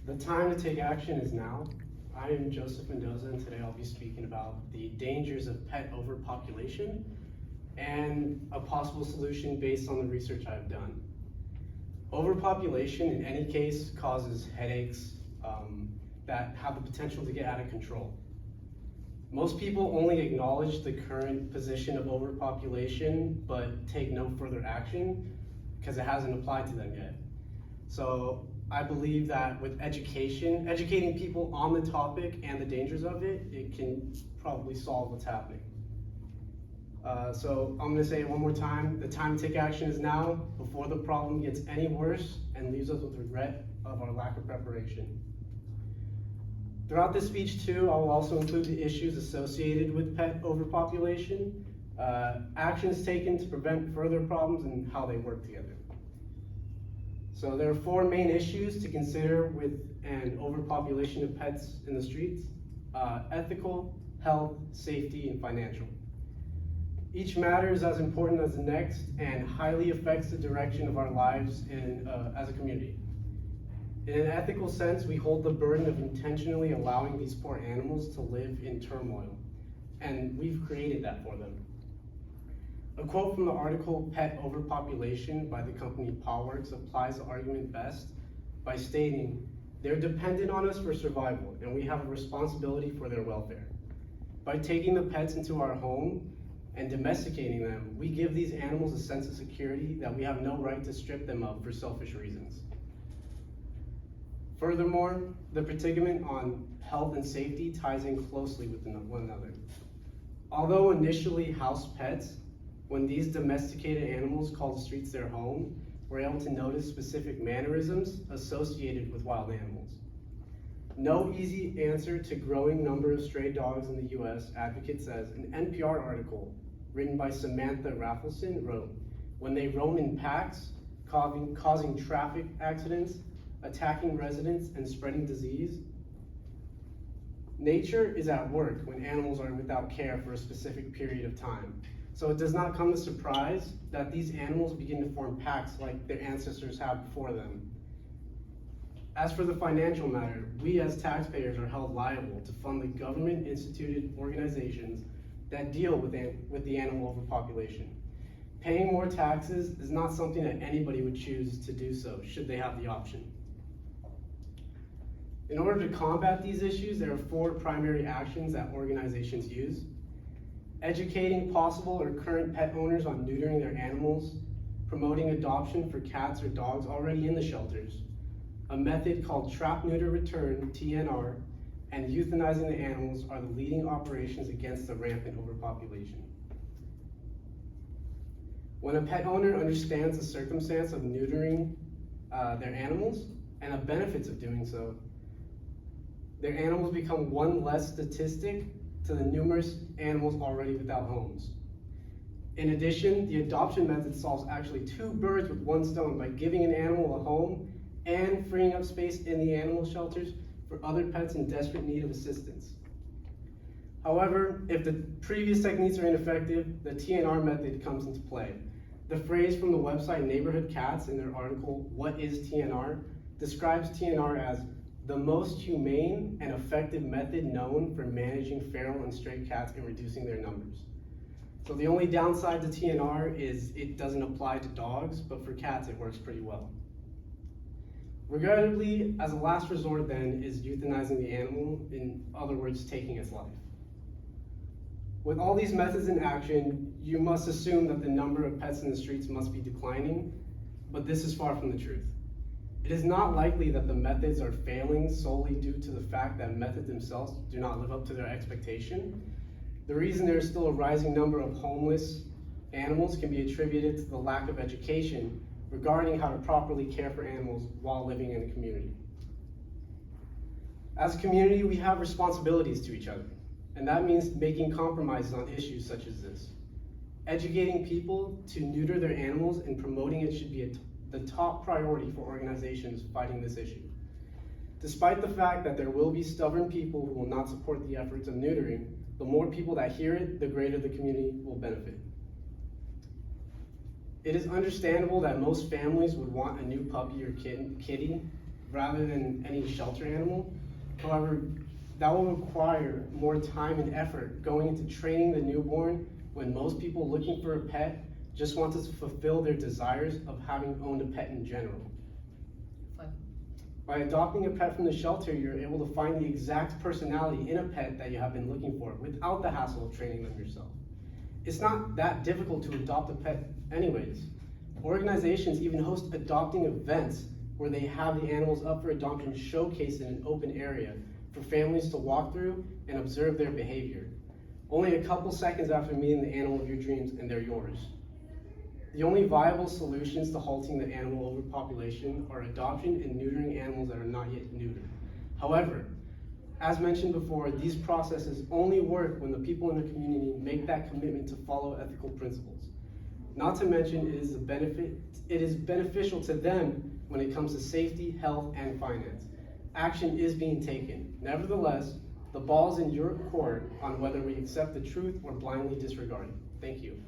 The time to take action is now. I am Joseph Mendoza, and today I'll be speaking about the dangers of pet overpopulation and a possible solution based on the research I've done. Overpopulation, in any case, causes headaches that have the potential to get out of control. Most people only acknowledge the current position of overpopulation, but take no further action because it hasn't applied to them yet. So I believe that with educating people on the topic and the dangers of it, it can probably solve what's happening. So I'm gonna say it one more time. The time to take action is now, before the problem gets any worse and leaves us with regret of our lack of preparation. Throughout this speech too, I will also include the issues associated with pet overpopulation, actions taken to prevent further problems, and how they work together. So there are four main issues to consider with an overpopulation of pets in the streets: ethical, health, safety, and financial. Each matter is as important as the next and highly affects the direction of our lives as a community. In an ethical sense, we hold the burden of intentionally allowing these poor animals to live in turmoil, and we've created that for them. A quote from the article "Pet Overpopulation" by the company Pawworks applies the argument best by stating, "They're dependent on us for survival, and we have a responsibility for their welfare. By taking the pets into our home and domesticating them, we give these animals a sense of security that we have no right to strip them of for selfish reasons." Furthermore, the predicament on health and safety ties in closely with one another. Although initially house pets, when these domesticated animals call the streets their home, we're able to notice specific mannerisms associated with wild animals. No easy answer to growing number of stray dogs in the US, Advocate says. An NPR article written by Samantha Raffleson wrote, "When they roam in packs, causing traffic accidents, attacking residents, and spreading disease, nature is at work when animals are without care for a specific period of time. So it does not come as a surprise that these animals begin to form packs like their ancestors have before them." As for the financial matter, we as taxpayers are held liable to fund the government-instituted organizations that deal with the animal overpopulation. Paying more taxes is not something that anybody would choose to do so, should they have the option. In order to combat these issues, there are four primary actions that organizations use: educating possible or current pet owners on neutering their animals, promoting adoption for cats or dogs already in the shelters, a method called trap, neuter, return, TNR, and euthanizing the animals are the leading operations against the rampant overpopulation. When a pet owner understands the circumstance of neutering their animals and the benefits of doing so, their animals become one less statistic to the numerous animals already without homes. In addition, the adoption method solves actually two birds with one stone by giving an animal a home and freeing up space in the animal shelters for other pets in desperate need of assistance. However, if the previous techniques are ineffective, the TNR method comes into play. The phrase from the website Neighborhood Cats in their article, "What is TNR?" describes TNR as the most humane and effective method known for managing feral and stray cats and reducing their numbers. So the only downside to TNR is it doesn't apply to dogs, but for cats it works pretty well. Regrettably, as a last resort then, is euthanizing the animal, in other words, taking its life. With all these methods in action, you must assume that the number of pets in the streets must be declining, but this is far from the truth. It is not likely that the methods are failing solely due to the fact that methods themselves do not live up to their expectation. The reason there is still a rising number of homeless animals can be attributed to the lack of education regarding how to properly care for animals while living in a community. As a community, we have responsibilities to each other, and that means making compromises on issues such as this. Educating people to neuter their animals and promoting it should be the top priority for organizations fighting this issue. Despite the fact that there will be stubborn people who will not support the efforts of neutering, the more people that hear it, the greater the community will benefit. It is understandable that most families would want a new puppy or kitty, rather than any shelter animal. However, that will require more time and effort going into training the newborn when most people looking for a pet just want to fulfill their desires of having owned a pet in general. By adopting a pet from the shelter, you're able to find the exact personality in a pet that you have been looking for without the hassle of training them yourself. It's not that difficult to adopt a pet anyways. Organizations even host adopting events where they have the animals up for adoption showcased in an open area for families to walk through and observe their behavior. Only a couple seconds after meeting the animal of your dreams and they're yours. The only viable solutions to halting the animal overpopulation are adoption and neutering animals that are not yet neutered. However, as mentioned before, these processes only work when the people in the community make that commitment to follow ethical principles. Not to mention, it is beneficial to them when it comes to safety, health, and finance. Action is being taken. Nevertheless, the ball is in your court on whether we accept the truth or blindly disregard it. Thank you.